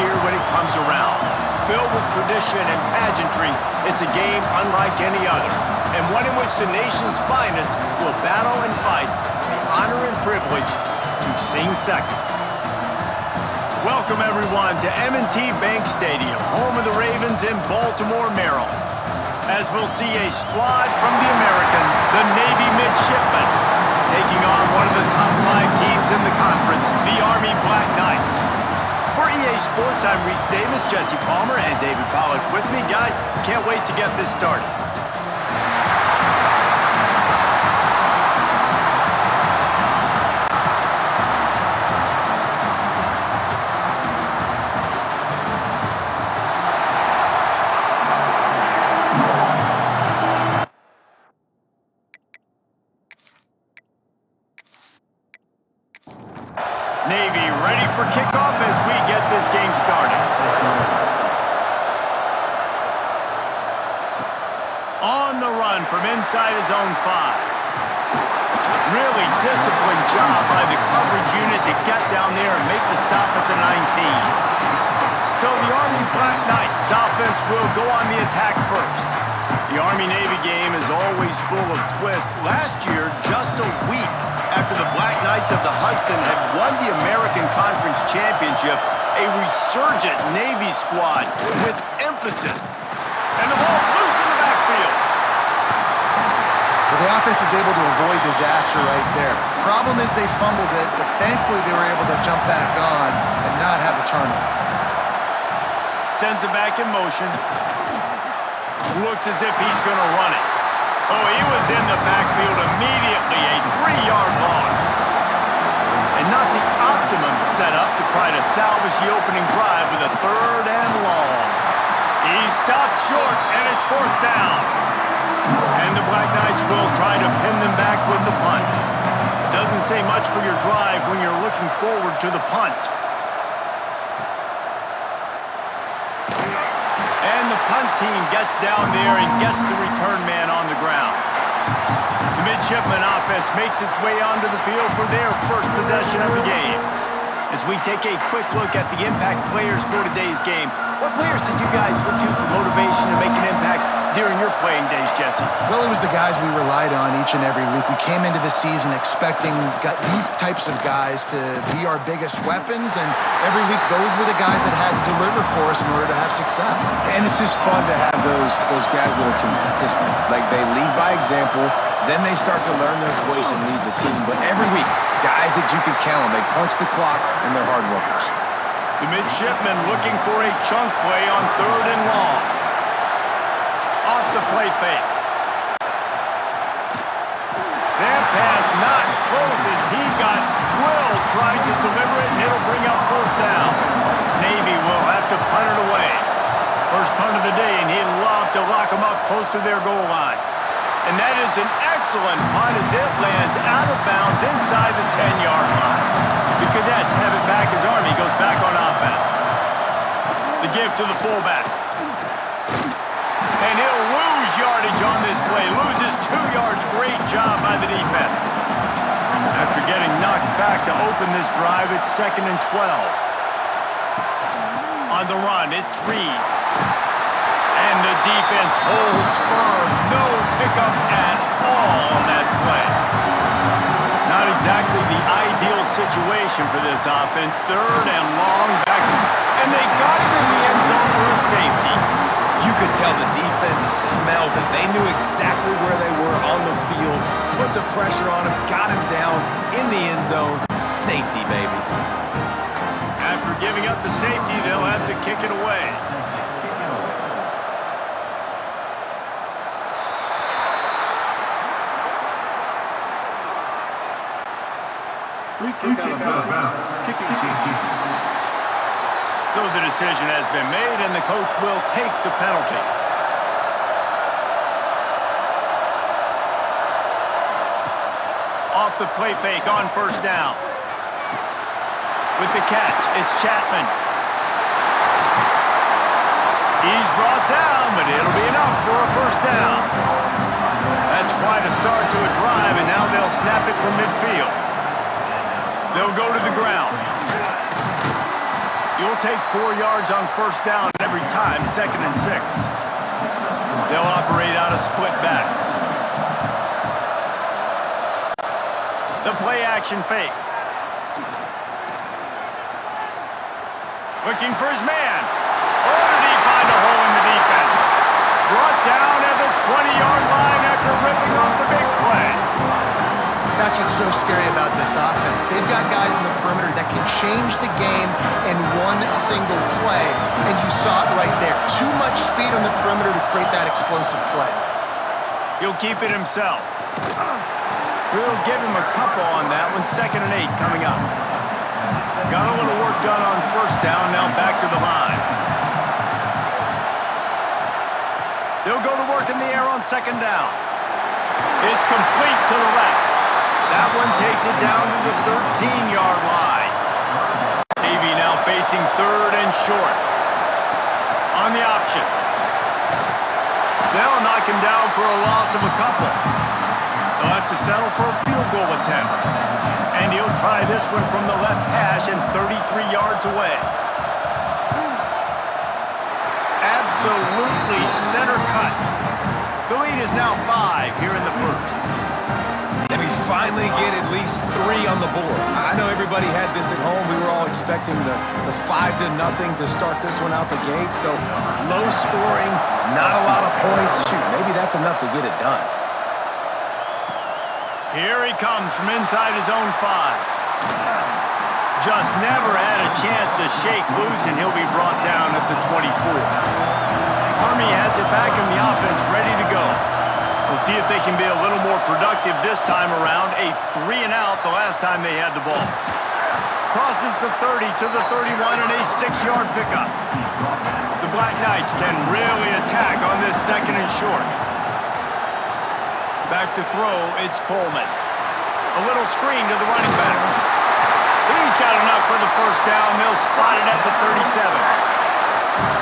year when it comes around. Filled with tradition and pageantry, it's a game unlike any other, and one in which the nation's finest will battle and fight for the honor and privilege to sing second. Welcome, everyone, to M&T Bank Stadium, home of the Ravens in Baltimore, Maryland, as we'll see a squad from the American, the Navy Midshipmen, taking on one of the top 5 teams in the conference, the Army Black Knights. For EA Sports, I'm Reese Davis, Jesse Palmer, and David Pollack with me. Guys, can't wait to get this started. Navy ready for kickoff as we get this game started. On the run from inside his own 5. Really disciplined job by the coverage unit to get down there and make the stop at the 19. So the Army Black Knights offense will go on the attack first. The Army-Navy game is always full of twists. Last year, just a week after the Black Knights of the Hudson had won the American Conference Championship, a resurgent Navy squad with emphasis. And the ball's loose in the backfield. Well, the offense is able to avoid disaster right there. Problem is they fumbled it, but thankfully they were able to jump back on and not have a turnover. Sends it back in motion. Looks as if he's going to run it. Oh, he was in the backfield immediately, a 3-yard loss. And not the optimum setup to try to salvage the opening drive with a 3rd and long. He stopped short, and it's 4th down. And the Black Knights will try to pin them back with the punt. Doesn't say much for your drive when you're looking forward to the punt. And the punt team gets down there and gets the return man on the ground. The Midshipman offense makes its way onto the field for their first possession of the game. As we take a quick look at the impact players for today's game, what players did you guys look to for motivation to make an impact during your playing days, Jesse? Well, it was the guys we relied on each and every week. We came into the season expecting these types of guys to be our biggest weapons, and every week those were the guys that had to deliver for us in order to have success. And it's just fun to have those guys that are consistent. Like, they lead by example, then they start to learn their voice and lead the team. But every week, guys that you can count on, they punch the clock, and they're hard workers. The Midshipmen looking for a chunk play on 3rd and long. Off the play fake. That pass not close as he got drilled trying to deliver it, and it'll bring up 4th down. Navy will have to punt it away. First punt of the day, and he'd love to lock them up close to their goal line. And that is an excellent punt as it lands out of bounds inside the 10-yard line. The Cadets have it back as Army goes back on offense. The give to the fullback. And he'll lose yardage on this play. Loses 2 yards. Great job by the defense. After getting knocked back to open this drive, it's 2nd and 12. On the run, it's Reed. And the defense holds firm. No pickup at all on that play. Not exactly the ideal situation for this offense. 3rd and long back. And they got him in the end zone for a safety. You could tell the defense smelled it. They knew exactly where they were on the field, put the pressure on him, got him down in the end zone. Safety, baby. After giving up the safety, they'll have to kick it away. Free kick out of bounds. Kicking team. So the decision has been made, and the coach will take the penalty. Off the play fake on 1st down. With the catch, it's Chapman. He's brought down, but it'll be enough for a 1st down. That's quite a start to a drive, and now they'll snap it from midfield. They'll go to the ground. You'll take 4 yards on first down every time, 2nd and 6. They'll operate out of split backs. The play action fake. Looking for his man. Oh, did he find a hole in the defense? Brought down at the 20-yard line after ripping off the big play. That's what's so scary about this offense. They've got guys in the perimeter that can change the game in one single play, and you saw it right there. Too much speed on the perimeter to create that explosive play. He'll keep it himself. We'll give him a couple on that one. 2nd and 8 coming up. Got a little work done on first down, now back to the line. They'll go to work in the air on 2nd down. It's complete to the left. That one takes it down to the 13-yard line. Navy now facing 3rd and short. On the option. They'll knock him down for a loss of a couple. They'll have to settle for a field goal attempt. And he'll try this one from the left hash and 33 yards away. Absolutely center cut. The lead is now 5 here in the first. And we finally get at least 3 on the board. I know everybody had this at home. We were all expecting the 5-0 to start this one out the gate. So low scoring, not a lot of points. Shoot, maybe that's enough to get it done. Here he comes from inside his own 5. Just never had a chance to shake loose, and he'll be brought down at the 24. Army has it back in the offense, ready to go. We'll see if they can be a little more productive this time around. A 3 and out the last time they had the ball. Crosses the 30 to the 31 and a 6-yard pickup. The Black Knights can really attack on this 2nd and short. Back to throw, it's Coleman. A little screen to the running back. He's got enough for the first down. They'll spot it at the 37.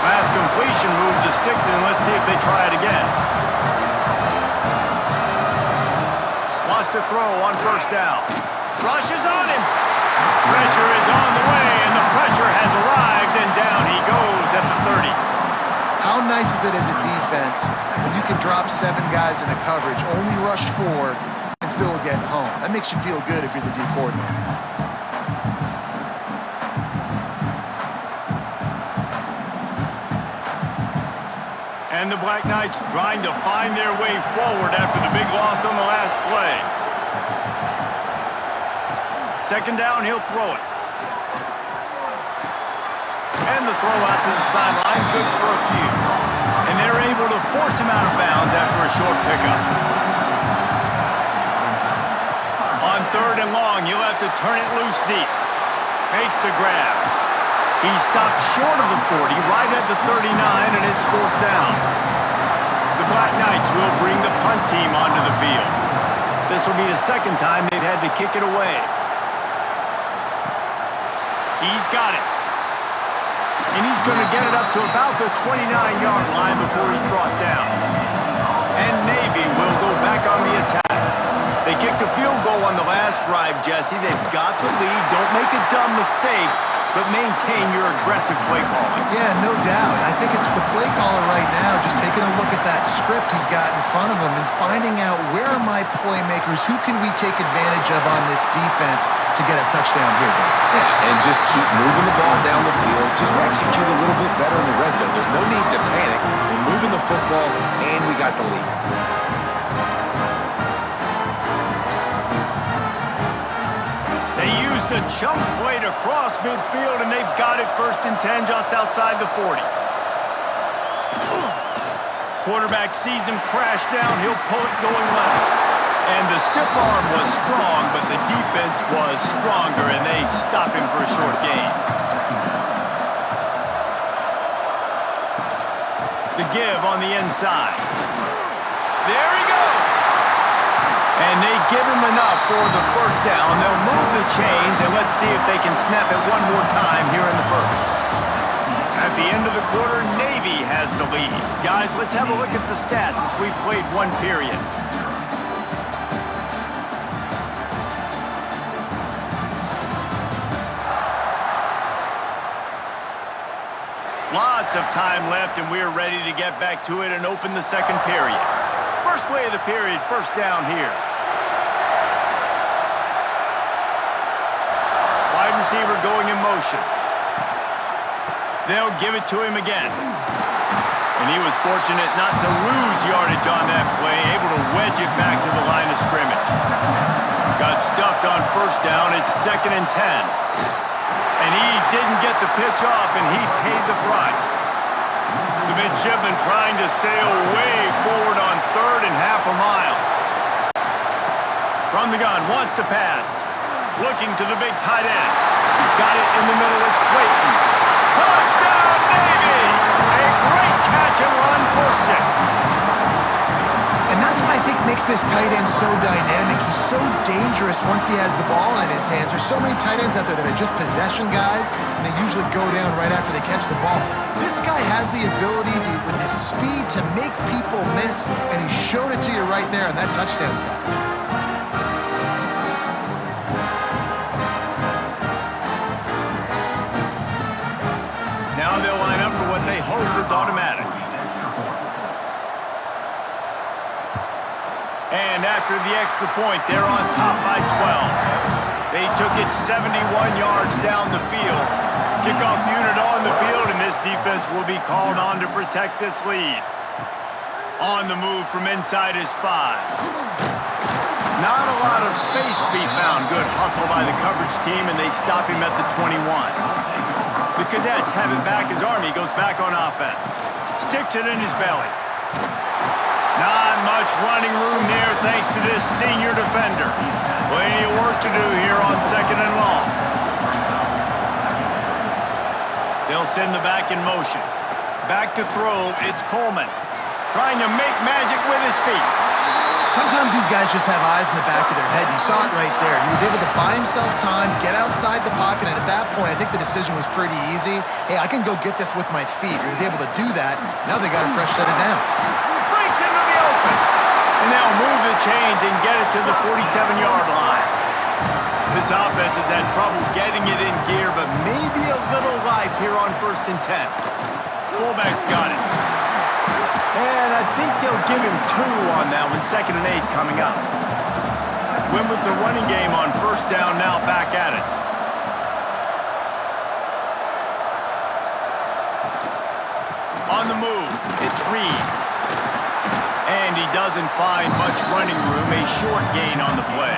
Last completion move to Stixon. Let's see if they try it again. Wants to throw on first down. Rushes on him. Pressure is on the way, and the pressure has arrived, and down he goes at the 30. How nice is it as a defense when you can drop 7 guys in a coverage, only rush 4, and still get home? That makes you feel good if you're the D coordinator. And the Black Knights trying to find their way forward after the big loss on the last play. 2nd down, he'll throw it. And the throw out to the sideline, good for a few. And they're able to force him out of bounds after a short pickup. On 3rd and long, he'll have to turn it loose deep. Makes the grab. He stopped short of the 40, right at the 39, and it's 4th down. The Black Knights will bring the punt team onto the field. This will be the 2nd time they've had to kick it away. He's got it. And he's going to get it up to about the 29-yard line before he's brought down. And Navy will go back on the attack. They kicked a field goal on the last drive, Jesse. They've got the lead. Don't make a dumb mistake, but maintain your aggressive play calling. Yeah, no doubt. I think it's the play caller right now just taking a look at that script he's got in front of him and finding out where are my playmakers, who can we take advantage of on this defense to get a touchdown here. Yeah, and just keep moving the ball down the field. Just execute a little bit better in the red zone. There's no need to panic. We're moving the football, and we got the lead. They used a jump play to cross midfield, and they've got it 1st and 10 just outside the 40. Quarterback sees him crash down. He'll pull it going left. And the stiff arm was strong, but the defense was stronger, and they stop him for a short gain. The give on the inside. There he goes! And they give him enough for the first down. They'll move the chains, and let's see if they can snap it one more time here in the first. At the end of the quarter, Navy has the lead. Guys, let's have a look at the stats as we've played one period. minutes of time left, and we're ready to get back to it and open the second period. First play of the period, first down here. Wide receiver going in motion. They'll give it to him again. And he was fortunate not to lose yardage on that play, able to wedge it back to the line of scrimmage. Got stuffed on first down. It's 2nd and 10. And he didn't get the pitch off, and he paid the price. The midshipman trying to sail way forward on 3rd and half a mile. From the gun, wants to pass. Looking to the big tight end. Got it in the middle. It's Clayton. Touchdown, Navy! A great catch and run for 6. And that's what I think makes this tight end so dynamic. He's so dangerous once he has the ball in his hands. There's so many tight ends out there that are just possession guys, and they usually go down right after they catch the ball. This guy has the ability to, with his speed, to make people miss, and he showed it to you right there on that touchdown catch. Now they'll line up for what they hope is automatic. And after the extra point, they're on top by 12. They took it 71 yards down the field. Kickoff unit on the field, and this defense will be called on to protect this lead. On the move from inside his 5. Not a lot of space to be found. Good hustle by the coverage team, and they stop him at the 21. The Cadets have it back as Army goes back on offense. Sticks it in his belly. Not much running room there thanks to this senior defender. Plenty of work to do here on 2nd and long. They'll send the back in motion. Back to throw, it's Coleman. Trying to make magic with his feet. Sometimes these guys just have eyes in the back of their head. You saw it right there. He was able to buy himself time, get outside the pocket, and at that point, I think the decision was pretty easy. Hey, I can go get this with my feet. He was able to do that. Now they got a fresh set of downs. Breaks into the open. And they'll move the chains and get it to the 47-yard line. This offense has had trouble getting it in gear, but maybe a little life here on 1st and 10. Fullback's got it. And I think they'll give him 2 on that one. 2nd and 8 coming up. Win with the running game on first down, now back at it. On the move, it's Reed. And he doesn't find much running room, a short gain on the play.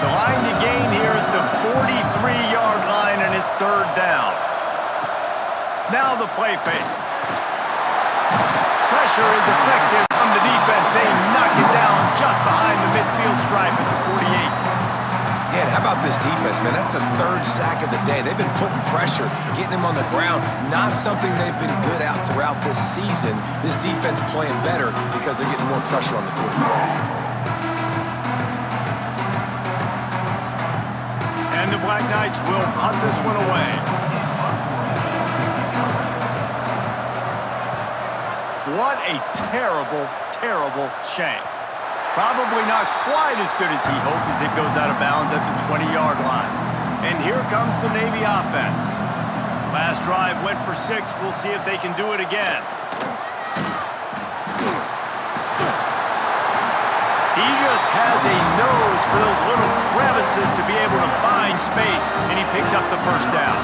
The line to gain here is the 43-yard line, and it's 3rd down. Now the play fake. Pressure is effective from the defense. They knock it down just behind the midfield stripe at the 48. Yeah, and how about this defense, man? That's the 3rd sack of the day. They've been putting pressure, getting him on the ground. Not something they've been good at throughout this season. This defense playing better because they're getting more pressure on the quarterback. And the Black Knights will punt this one away. What a terrible, terrible shank. Probably not quite as good as he hoped as it goes out of bounds at the 20-yard line. And here comes the Navy offense. Last drive went for 6. We'll see if they can do it again. He just has a nose for those little crevices to be able to find space, and he picks up the first down.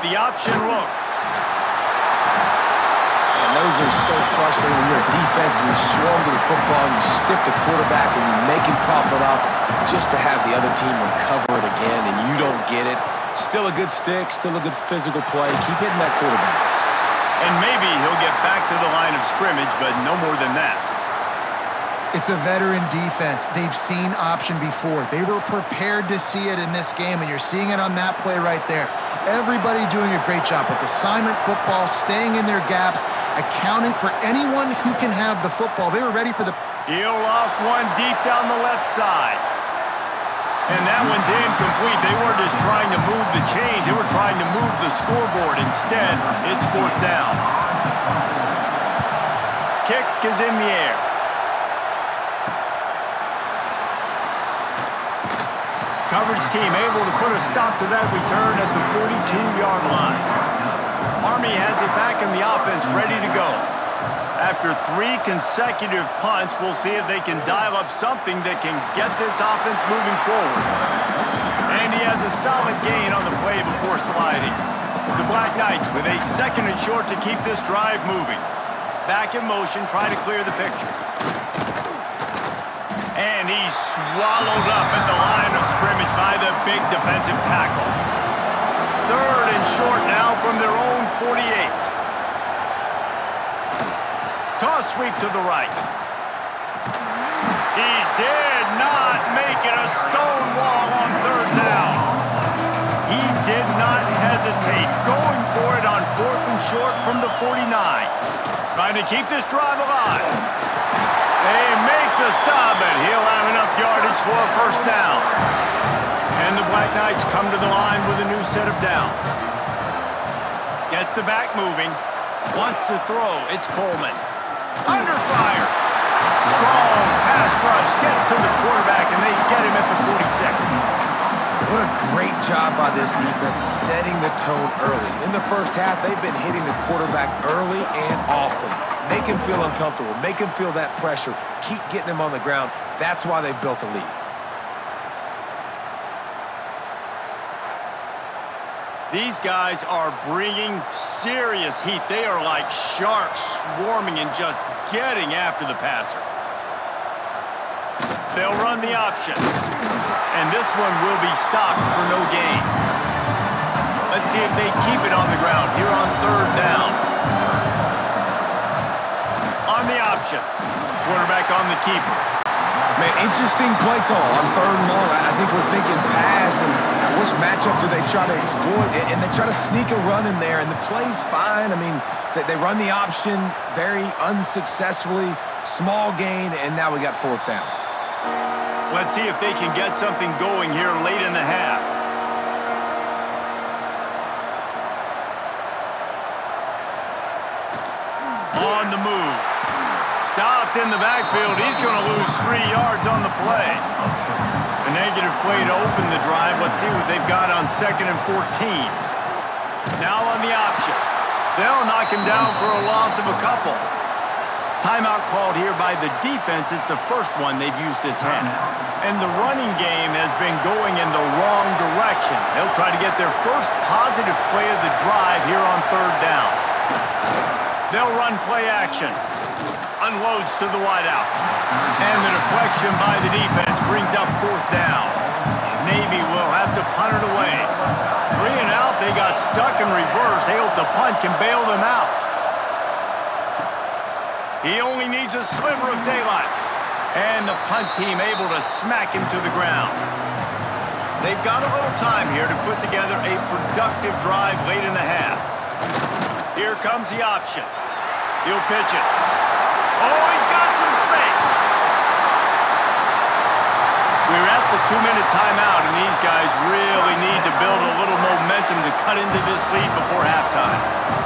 The option look. Those are so frustrating when you're a defense and you swarm to the football and you stick the quarterback and you make him cough it up just to have the other team recover it again and you don't get it. Still a good stick, still a good physical play. Keep hitting that quarterback. And maybe he'll get back to the line of scrimmage, but no more than that. It's a veteran defense. They've seen option before. They were prepared to see it in this game, and you're seeing it on that play right there. Everybody doing a great job with assignment football, staying in their gaps, accounting for anyone who can have the football. They were ready for the... He'll loft one deep down the left side. And that one's incomplete. They weren't just trying to move the chains. They were trying to move the scoreboard. Instead, it's 4th down. Kick is in the air. Coverage team able to put a stop to that return at the 42-yard line. Army has it back in the offense, ready to go. After 3 consecutive punts, we'll see if they can dial up something that can get this offense moving forward. And he has a solid gain on the play before sliding. The Black Knights with a 2nd and short to keep this drive moving. Back in motion, trying to clear the picture. And he's swallowed up at the line of scrimmage by the big defensive tackle. 3rd and short now from their own 48. Toss sweep to the right. He did not make it a stone wall on 3rd down. He did not hesitate, going for it on 4th and short from the 49. Trying to keep this drive alive. They make the stop, and he'll have enough yardage for a 1st down. And the Black Knights come to the line with a new set of downs. Gets the back moving. Wants to throw. It's Coleman. Under fire. Strong pass rush. Gets to the quarterback, and they get him at the 46. What a great job by this defense setting the tone early. In the first half, they've been hitting the quarterback early and often. Make him feel uncomfortable. Make him feel that pressure. Keep getting him on the ground. That's why they've built a lead. These guys are bringing serious heat. They are like sharks swarming and just getting after the passer. They'll run the option. And this one will be stopped for no gain. Let's see if they keep it on the ground here on 3rd down. On the option. Quarterback on the keeper. Man, interesting play call on 3rd and long. I think we're thinking pass, and which matchup do they try to exploit? And they try to sneak a run in there, and the play's fine. I mean, they run the option very unsuccessfully. Small gain, and now we got 4th down. Let's see if they can get something going here late in the half. On the move. Stopped in the backfield. He's going to lose 3 yards on the play. A negative play to open the drive. Let's see what they've got on 2nd and 14. Now on the option. They'll knock him down for a loss of a couple. Timeout called here by the defense. It's the first one they've used this half. And the running game has been going in the wrong direction. They'll try to get their first positive play of the drive here on 3rd down. They'll run play action. Unloads to the wideout. And the deflection by the defense brings up 4th down. Navy will have to punt it away. 3 and out. They got stuck in reverse. They hope the punt can bail them out. He only needs a sliver of daylight. And the punt team able to smack him to the ground. They've got a little time here to put together a productive drive late in the half. Here comes the option. He'll pitch it. Oh, he's got some space. We're at the 2-minute timeout, and these guys really need to build a little momentum to cut into this lead before halftime.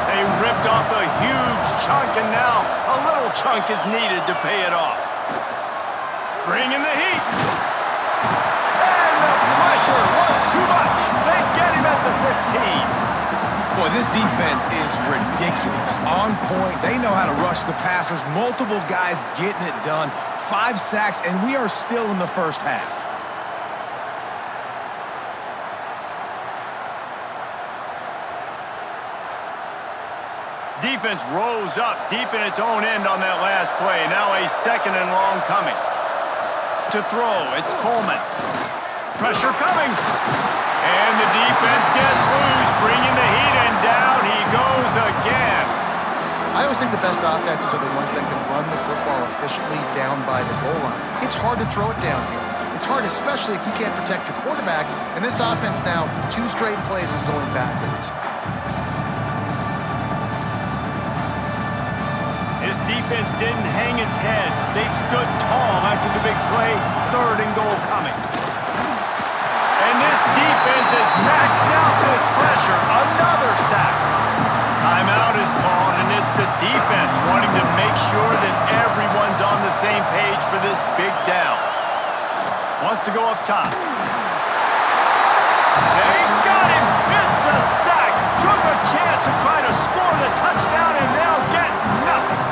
They ripped off a huge chunk, and now a little chunk is needed to pay it off. Bring in the heat. And the pressure was too much. They get him at the 15. Boy, this defense is ridiculous. On point. They know how to rush the passers. Multiple guys getting it done. 5 sacks, and we are still in the first half. Defense rose up deep in its own end on that last play. Now a 2nd and long coming. To throw, it's Coleman. Pressure coming. And the defense gets loose, bringing the heat, and down he goes again. I always think the best offenses are the ones that can run the football efficiently down by the goal line. It's hard to throw it down here. It's hard, especially if you can't protect your quarterback. And this offense now, 2 straight plays is going backwards. This defense didn't hang its head. They stood tall after the big play. 3rd and goal coming. And this defense has maxed out this pressure. Another sack. Timeout is called, and it's the defense wanting to make sure that everyone's on the same page for this big down. Wants to go up top. They got him. It's a sack. Took a chance to try to score the touchdown and now get nothing.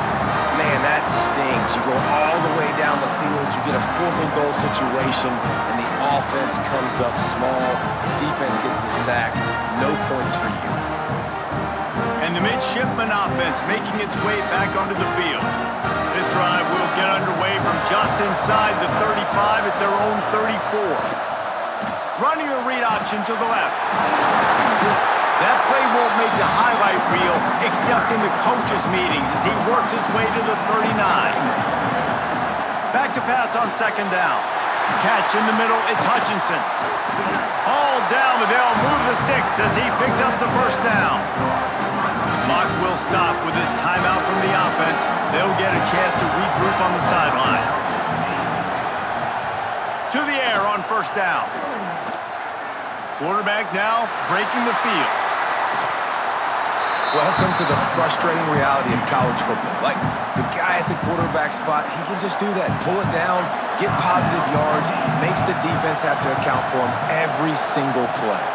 Man, that stings. You go all the way down the field, you get a 4th and goal situation, and the offense comes up small. The defense gets the sack. No points for you. And the midshipman offense making its way back onto the field. This drive will get underway from just inside the 35 at their own 34. Running the read option to the left. That play won't make the highlight reel except in the coaches' meetings as he works his way to the 39. Back to pass on 2nd down. Catch in the middle, it's Hutchinson. All down, but they'll move the sticks as he picks up the 1st down. Clock will stop with this timeout from the offense. They'll get a chance to regroup on the sideline. To the air on 1st down. Quarterback now breaking the field. Welcome to the frustrating reality of college football. Like, the guy at the quarterback spot, he can just do that. Pull it down, get positive yards, makes the defense have to account for him every single play.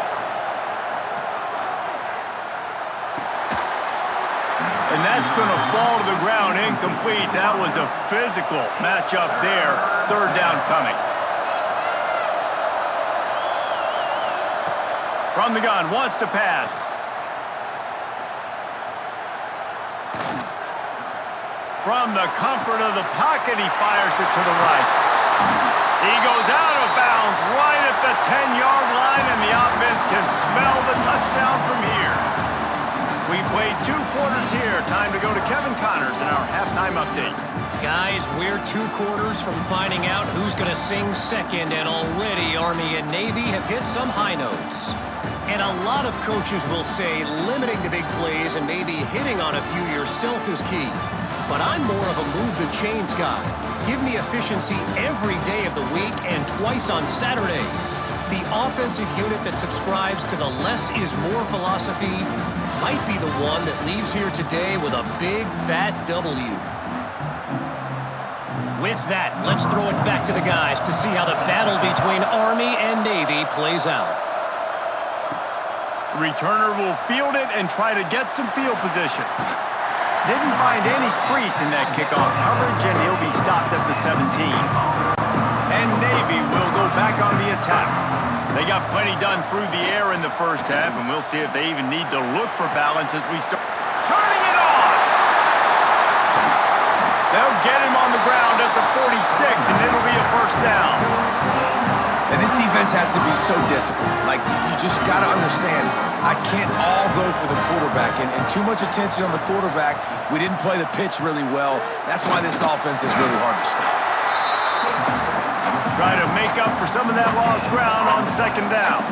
And that's going to fall to the ground incomplete. That was a physical matchup there. 3rd down coming. From the gun, wants to pass. From the comfort of the pocket, he fires it to the right. He goes out of bounds right at the 10-yard line, and the offense can smell the touchdown from here. We played 2 quarters here. Time to go to Kevin Connors in our halftime update. Guys, we're 2 quarters from finding out who's going to sing second, and already Army and Navy have hit some high notes. And a lot of coaches will say limiting the big plays and maybe hitting on a few yourself is key. But I'm more of a move the chains guy. Give me efficiency every day of the week and twice on Saturday. The offensive unit that subscribes to the less is more philosophy might be the one that leaves here today with a big fat W. With that, let's throw it back to the guys to see how the battle between Army and Navy plays out. Returner will field it and try to get some field position. Didn't find any crease in that kickoff coverage, and he'll be stopped at the 17. And Navy will go back on the attack. They got plenty done through the air in the 1st half, and we'll see if they even need to look for balance as we start. Turning it on! They'll get him on the ground at the 46, and it'll be a 1st down. And this defense has to be so disciplined. Like, you just got to understand, I can't all go for the quarterback. And too much attention on the quarterback. We didn't play the pitch really well. That's why this offense is really hard to stop. Try to make up for some of that lost ground on 2nd down.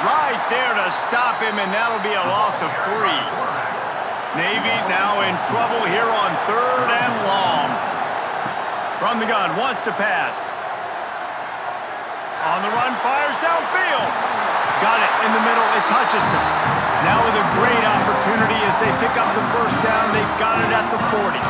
Right there to stop him, and that'll be a loss of 3. Navy now in trouble here on 3rd and long. From the gun, wants to pass. On the run, fires downfield. Got it in the middle, it's Hutchinson. Now with a great opportunity as they pick up the 1st down, they've got it at the 40.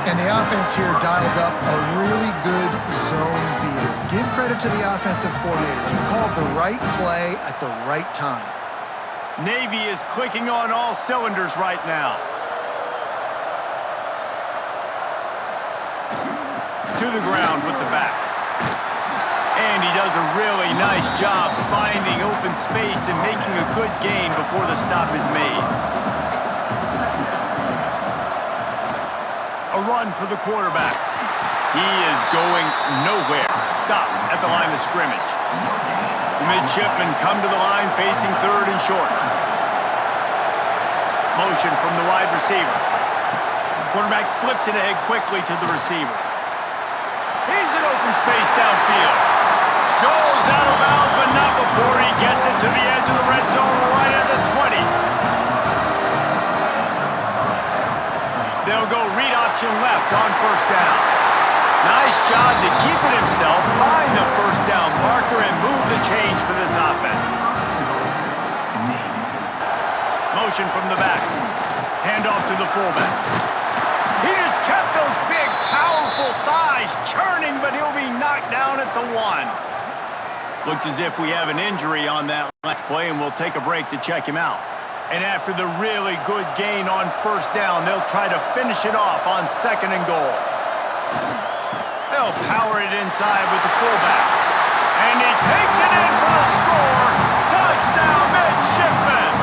And the offense here dialed up a really good zone beater. Give credit to the offensive coordinator. He called the right play at the right time. Navy is clicking on all cylinders right now. To the ground with the back. And he does a really nice job finding open space and making a good gain before the stop is made. A run for the quarterback. He is going nowhere. Stop at the line of scrimmage. The midshipmen come to the line facing 3rd and short. Motion from the wide receiver. Quarterback flips it ahead quickly to the receiver. He's in open space downfield. Goes out of bounds, but not before he gets it to the edge of the red zone right at the 20. They'll go read option left on 1st down. Nice job to keep it himself, find the 1st down marker, and move the chains for this offense. Motion from the back. Handoff to the fullback. He just kept those big, powerful thighs churning, but he'll be knocked down at the 1. Looks as if we have an injury on that last play, and we'll take a break to check him out. And after the really good gain on first down, they'll try to finish it off on 2nd and goal. They'll power it inside with the fullback. And he takes it in for a score. Touchdown, midshipman.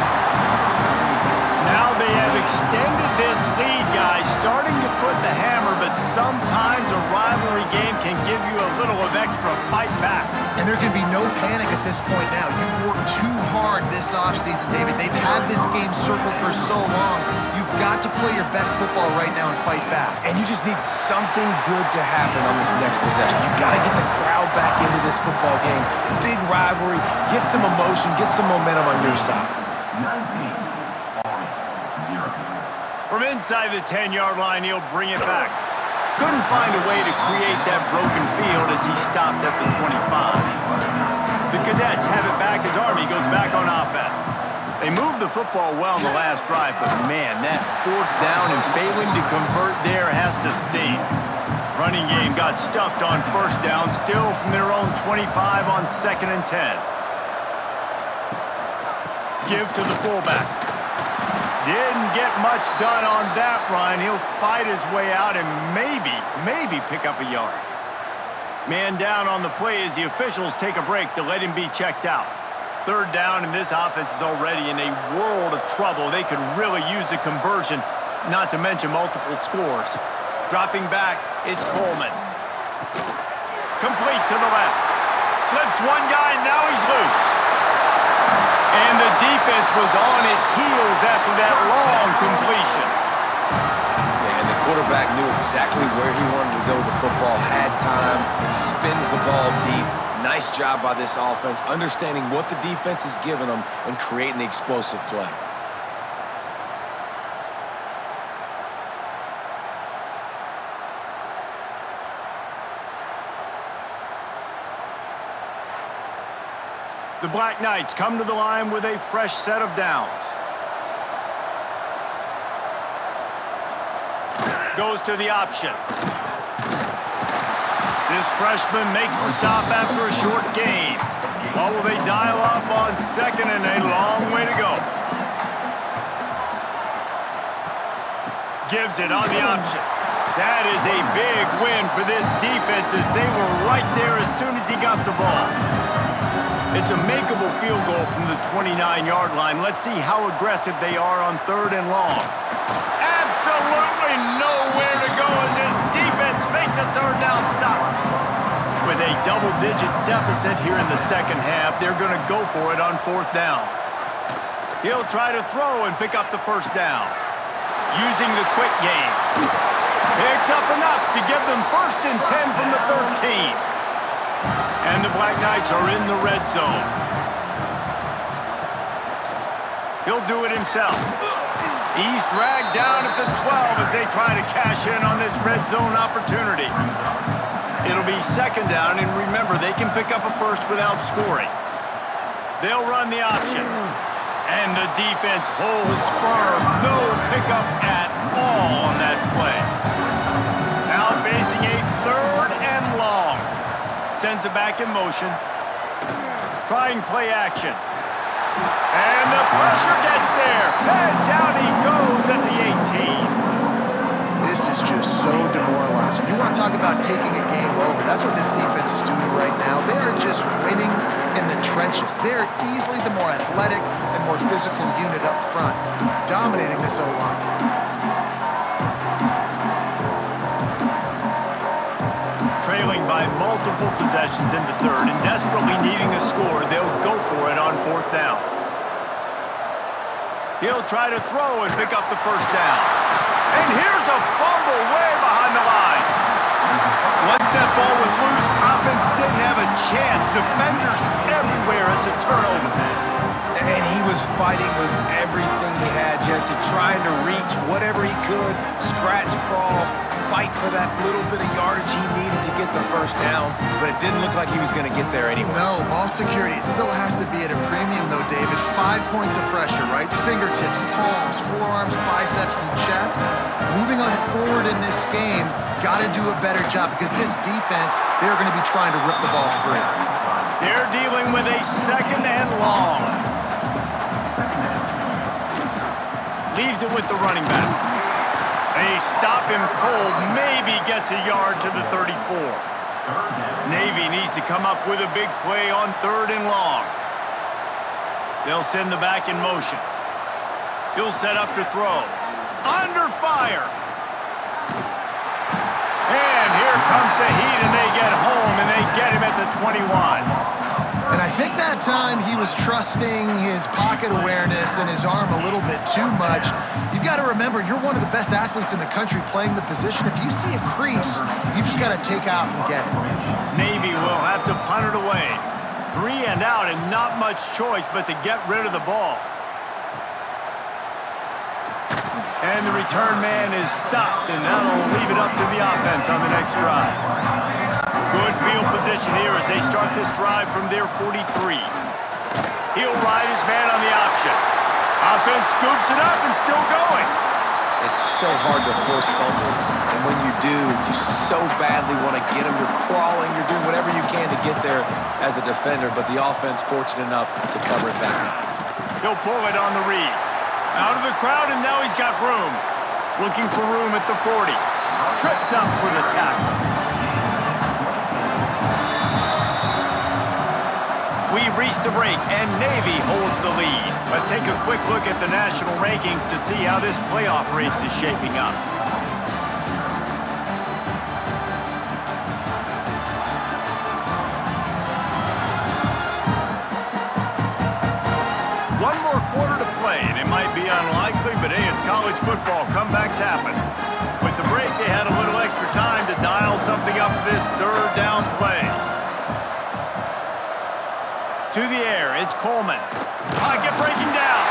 Now they have extended this lead, guys, starting to put the hammer, but sometimes a rivalry game can give you a little of extra fight back. And there can be no panic at this point now. You've worked too hard this offseason, David. They've had this game circled for so long. You've got to play your best football right now and fight back. And you just need something good to happen on this next possession. You got to get the crowd back into this football game. Big rivalry. Get some emotion. Get some momentum on your side. 19-0. From inside the 10-yard line, he'll bring it back. Couldn't find a way to create that broken field as he stopped at the 25. The Cadets have it back as Army goes back on offense. They moved the football well in the last drive, but man, that 4th down and failing to convert there has to sting. Running game got stuffed on 1st down, still from their own 25 on 2nd and 10. Give to the fullback. Didn't get much done on that run. He'll fight his way out and maybe pick up a yard. Man down on the play as the officials take a break to let him be checked out. 3rd down, and this offense is already in a world of trouble. They could really use a conversion, not to mention multiple scores. Dropping back, it's Coleman. Complete to the left. Slips one guy, now he's loose. And the defense was on its heels after that long completion. Yeah, and the quarterback knew exactly where he wanted to go with the football, had time, spins the ball deep. Nice job by this offense, understanding what the defense is giving them and creating the explosive play. The Black Knights come to the line with a fresh set of downs. Goes to the option. This freshman makes the stop after a short gain. Or will they dial up on 2nd and a long way to go? Gives it on the option. That is a big win for this defense as they were right there as soon as he got the ball. It's a makeable field goal from the 29-yard line. Let's see how aggressive they are on 3rd and long. Absolutely nowhere to go as this defense makes a 3rd down stop. With a double-digit deficit here in the 2nd half, they're going to go for it on 4th down. He'll try to throw and pick up the 1st down. Using the quick game. Picks up enough to give them 1st and 10 from the 13. And the Black Knights are in the red zone. He'll do it himself. He's dragged down at the 12 as they try to cash in on this red zone opportunity. It'll be 2nd down, and remember, they can pick up a 1st without scoring. They'll run the option. And the defense holds firm. No pickup at all on that play. Now facing a 3rd and long. Sends it back in motion. Trying play action. And the pressure gets there. And down he goes at the 18. This is just so demoralizing. You want to talk about taking a game over. That's what this defense is doing right now. They are just winning in the trenches. They're easily the more athletic and more physical unit up front, dominating this O-line. Trailing by multiple possessions in the 3rd and desperately needing a score, they'll go for it on 4th down. He'll try to throw and pick up the 1st down. And here's a fumble way behind the line. Once that ball was loose, offense didn't have a chance. Defenders everywhere. It's a turnover. And he was fighting with everything he had, Jesse, trying to reach whatever he could, scratch, crawl, fight for that little bit of yardage he needed to get the first down, but it didn't look like he was going to get there anyway. No, ball security, it still has to be at a premium though, David. 5 points of pressure, right? Fingertips, palms, forearms, biceps, and chest. Moving forward in this game, got to do a better job because this defense, they're going to be trying to rip the ball free. They're dealing with a 2nd and long. Leaves it with the running back. They stop him cold, maybe gets a yard to the 34. Navy needs to come up with a big play on 3rd and long. They'll send the back in motion. He'll set up to throw. Under fire. And here comes the heat, and they get home, and they get him at the 21. And I think that time he was trusting his pocket awareness and his arm a little bit too much. You've got to remember, you're one of the best athletes in the country playing the position. If you see a crease, you've just got to take off and get it. Navy will have to punt it away. 3 and out, and not much choice but to get rid of the ball. And the return man is stopped, and that'll leave it up to the offense on the next drive. Good field position here as they start this drive from their 43. He'll ride his man on the option. Offense scoops it up and still going. It's so hard to force fumbles, and when you do, you so badly want to get them. You're crawling, you're doing whatever you can to get there as a defender, but the offense fortunate enough to cover it back up. He'll pull it on the read. Out of the crowd, and now he's got room. Looking for room at the 40. Tripped up for the tackle. We've reached a break, and Navy holds the lead. Let's take a quick look at the national rankings to see how this playoff race is shaping up. One more quarter to play, and it might be unlikely, but hey, it's college football. Comebacks happen. With the break, they had a little extra time to dial something up for this 3rd down play. To the air, it's Coleman. Pocket breaking down.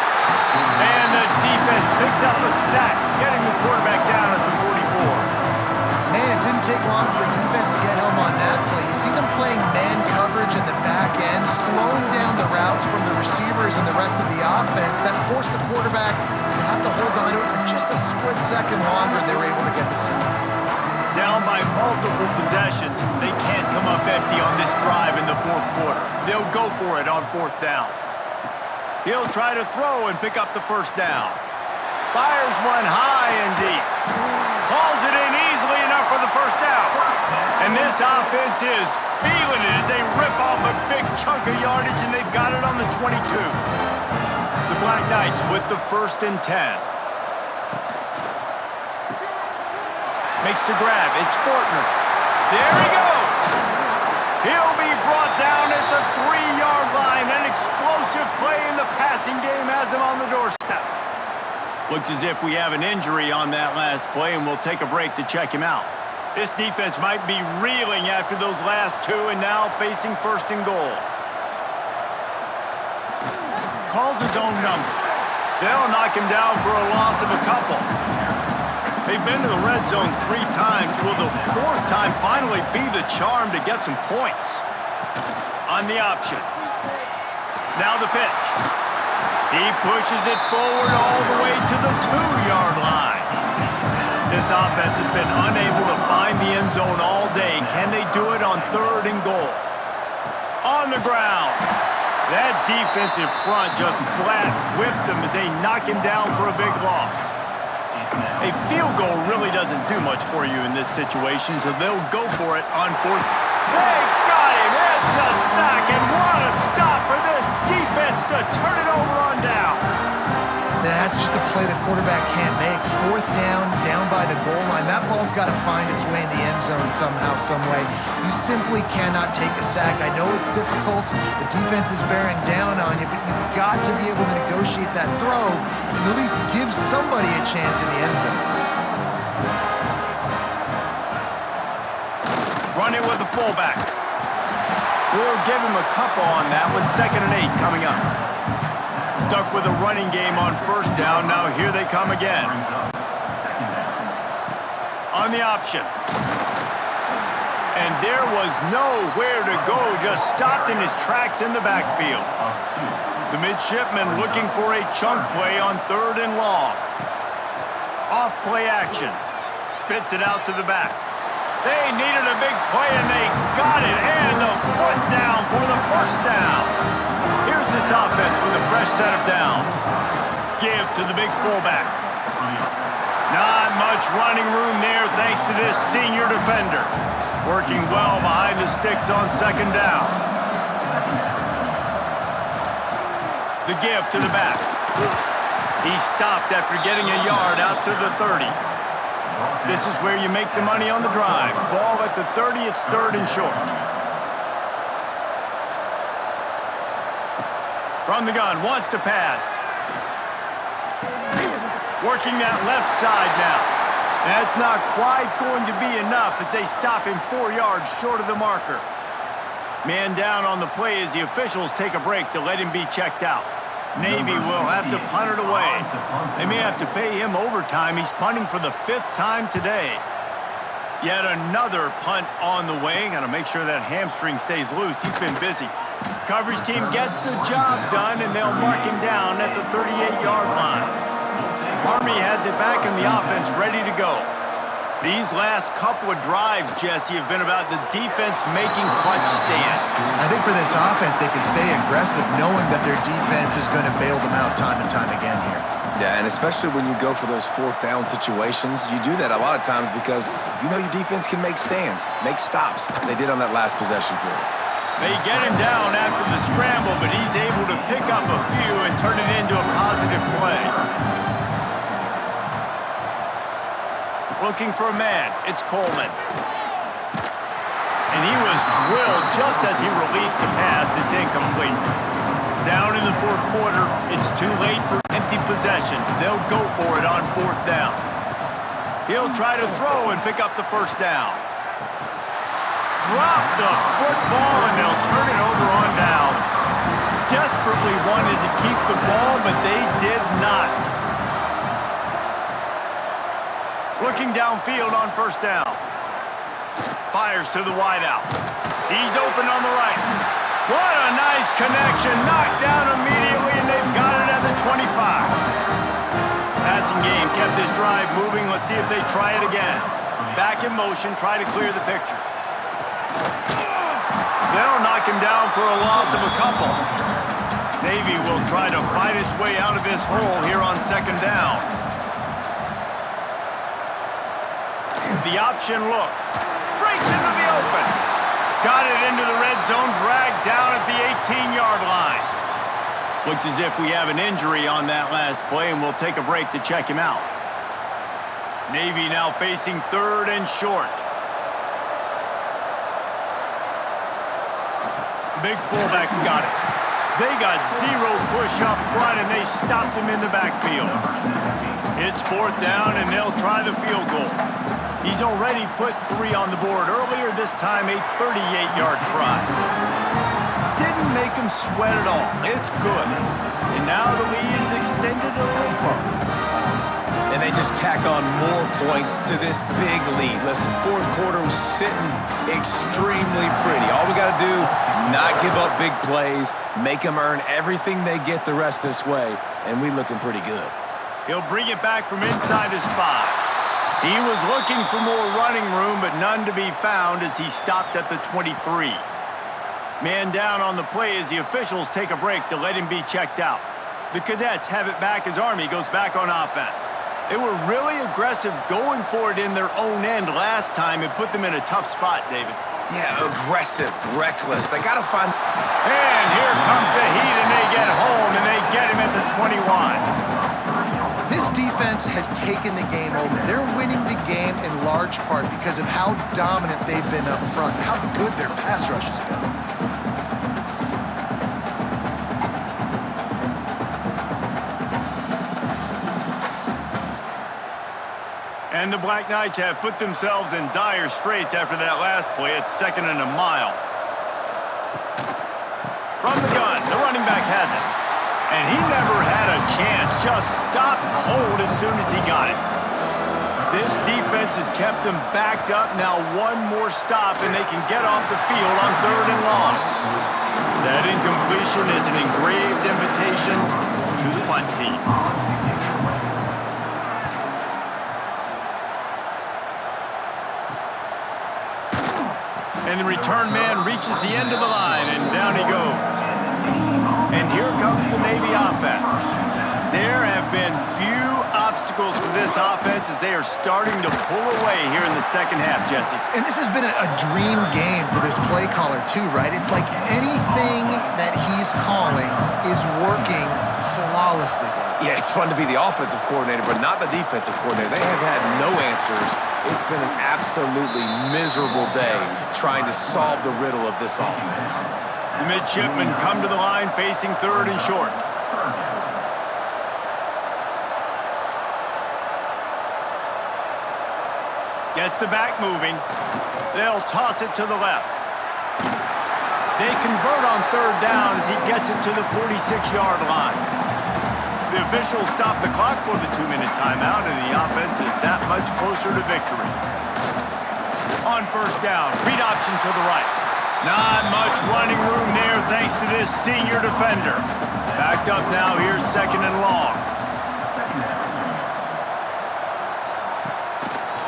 And the defense picks up a sack, getting the quarterback down at the 44. Man, it didn't take long for the defense to get home on that play. You see them playing man coverage in the back end, slowing down the routes from the receivers and the rest of the offense. That forced the quarterback to have to hold on to it for just a split second longer, and they were able to get the sack. Down by multiple possessions, they can't come up empty on this drive in the 4th quarter. They'll go for it on 4th down. He'll try to throw and pick up the 1st down. Fires one high and deep. Hauls it in easily enough for the 1st down. And this offense is feeling it as they rip off a big chunk of yardage, and they've got it on the 22. The Black Knights with the 1st and 10. Makes the grab. It's Fortner. There he goes. He'll be brought down at the 3-yard line. An explosive play in the passing game has him on the doorstep. Looks as if we have an injury on that last play, and we'll take a break to check him out. This defense might be reeling after those last 2 and now facing 1st and goal. Calls his own number. They'll knock him down for a loss of a couple. They've been to the red zone 3 times. Will the 4th time finally be the charm to get some points? On the option. Now the pitch. He pushes it forward all the way to the 2-yard line. This offense has been unable to find the end zone all day. Can they do it on 3rd and goal? On the ground. That defensive front just flat whipped them as they knock him down for a big loss. A field goal really doesn't do much for you in this situation, so they'll go for it on 4th. They got him! It's a sack, and what a stop for this defense to turn it over on downs. That's just a play the quarterback can't make. 4th down, down by the goal line. That ball's got to find its way in the end zone somehow, some way. You simply cannot take a sack. I know it's difficult. The defense is bearing down on you, but you've got to be able to negotiate that throw and at least give somebody a chance in the end zone. Running with the fullback. We'll give him a couple on that one. 2nd and 8 coming up. Stuck with a running game on 1st down. Now here they come again. On on the option. And there was nowhere to go, just stopped in his tracks in the backfield. The midshipman looking for a chunk play on 3rd and long. Off play action. Spits it out to the back. They needed a big play, and they got it. And the foot down for the first down. Here's this offense with a fresh set of downs. Give to the big fullback. Not much running room there thanks to this senior defender. Working well behind the sticks on 2nd down. The give to the back. He stopped after getting a yard out to the 30. This is where you make the money on the drives. Ball at the 30, it's 3rd and short. From the gun, wants to pass. Working that left side now. That's not quite going to be enough as they stop him 4 yards short of the marker. Man down on the play as the officials take a break to let him be checked out. Navy will have to punt it away. They may have to pay him overtime. He's punting for the 5th time today. Yet another punt on the way. Got to make sure that hamstring stays loose. He's been busy. Coverage team gets the job done, and they'll mark him down at the 38-yard line. Army has it back in the offense, ready to go. These last couple of drives, Jesse, have been about the defense making clutch stand. I think for this offense, they can stay aggressive knowing that their defense is going to bail them out time and time again here. Yeah, and especially when you go for those 4th down situations, you do that a lot of times because you know your defense can make stands, make stops. They did on that last possession for you. They get him down after the scramble, but he's able to pick up a few and turn it into a positive play. Looking for a man, it's Coleman. And he was drilled just as he released the pass. It's incomplete. Down in the 4th quarter, it's too late for empty possessions. They'll go for it on 4th down. He'll try to throw and pick up the first down. Drop the football, and they'll turn it over on downs. Desperately wanted to keep the ball, but they did not. Looking downfield on 1st down. Fires to the wideout. He's open on the right. What a nice connection. Knocked down immediately, and they've got it at the 25. Passing game kept this drive moving. Let's see if they try it again. Back in motion, try to clear the picture. They'll knock him down for a loss of a couple. Navy will try to fight its way out of this hole here on 2nd down. The option look. Breaks into the open. Got it into the red zone, dragged down at the 18-yard line. Looks as if we have an injury on that last play, and we'll take a break to check him out. Navy now facing 3rd and short. Big fullback's got it. They got 0 push up front, and they stopped him in the backfield. It's 4th down, and they'll try the field goal. He's already put 3 on the board earlier, this time a 38-yard try. Didn't make him sweat at all. It's good. And now the lead is extended a little further. And they just tack on more points to this big lead. Listen, 4th quarter was sitting extremely pretty. All we got to do, not give up big plays, make them earn everything they get the rest this way, and we looking pretty good. He'll bring it back from inside his 5. He was looking for more running room, but none to be found as he stopped at the 23. Man down on the play as the officials take a break to let him be checked out. The Cadets have it back as Army goes back on offense. They were really aggressive going for it in their own end last time and put them in a tough spot, David. Yeah, aggressive, reckless. They got to find... And here comes the heat, and they get home, and they get him at the 21. This defense has taken the game over. They're winning the game in large part because of how dominant they've been up front, how good their pass rush has been. And the Black Knights have put themselves in dire straits after that last play. It's 2nd and a mile. From the gun, the running back has it. And he never had a chance, just stopped cold as soon as he got it. This defense has kept them backed up. Now one more stop, and they can get off the field on 3rd and long. That incompletion is an engraved invitation to the punt team. And the return man reaches the end of the line, and down he goes. And here comes the Navy offense. There have been few obstacles for this offense as they are starting to pull away here in the second half, Jesse. And this has been a dream game for this play caller too, right? It's like anything that he's calling is working flawlessly. Yeah, it's fun to be the offensive coordinator, but not the defensive coordinator. They have had no answers. It's been an absolutely miserable day trying to solve the riddle of this offense. The midshipmen come to the line facing 3rd and short. Gets the back moving. They'll toss it to the left. They convert on 3rd down as he gets it to the 46-yard line. The officials stop the clock for the 2-minute timeout, and the offense is that much closer to victory. On 1st down, read option to the right. Not much running room there thanks to this senior defender. Backed up now, here's 2nd and long.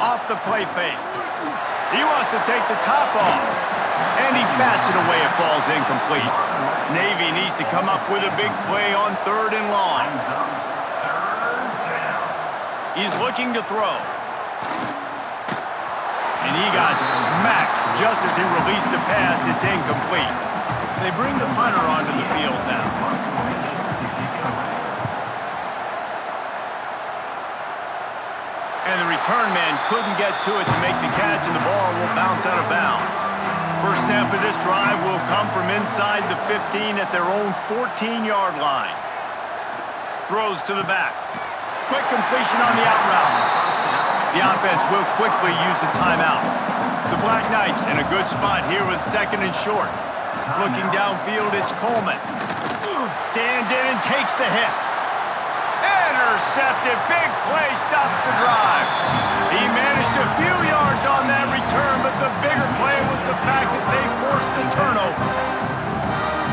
Off the play fake. He wants to take the top off. And he bats it away. It falls incomplete. Navy needs to come up with a big play on 3rd and long. He's looking to throw. And he got smacked just as he released the pass. It's incomplete. They bring the punter onto the field now. And the return man couldn't get to it to make the catch, and the ball will bounce out of bounds. First snap of this drive will come from inside the 15 at their own 14-yard line. Throws to the back. Quick completion on the out route. The offense will quickly use the timeout. The Black Knights in a good spot here with 2nd and short. Looking downfield, it's Coleman. Stands in and takes the hit. Intercepted. Big play stops the drive. He managed a few yards on that return, but the bigger play was the fact that they forced the turnover.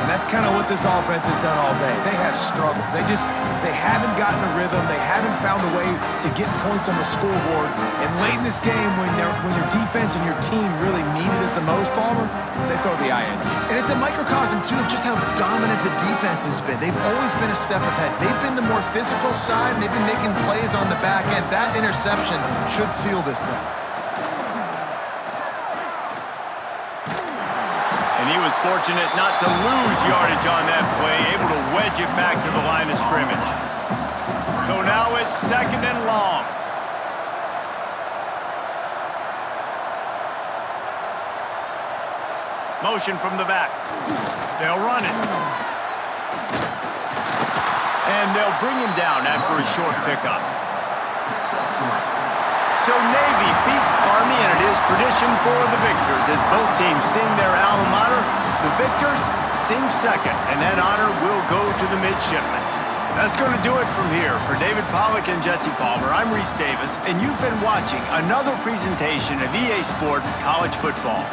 And that's kind of what this offense has done all day. They have struggled. They haven't gotten a rhythm. They haven't found a way to get points on the scoreboard. And late in this game, when your defense and your team really needed it the most, Palmer, they throw the INT. And it's a microcosm, too, of just how dominant the defense has been. They've always been a step ahead. They've been the more physical side, and they've been making plays on the back end. That interception should seal this thing. And he was fortunate not to lose yardage on that play, able to wedge it back to the line of scrimmage. So now it's 2nd and long. Motion from the back. They'll run it. And they'll bring him down after a short pickup. So Navy beats Army, and it is tradition for the victors. As both teams sing their alma mater, the victors sing 2nd, and that honor will go to the midshipmen. That's going to do it from here. For David Pollack and Jesse Palmer, I'm Reese Davis, and you've been watching another presentation of EA Sports College Football.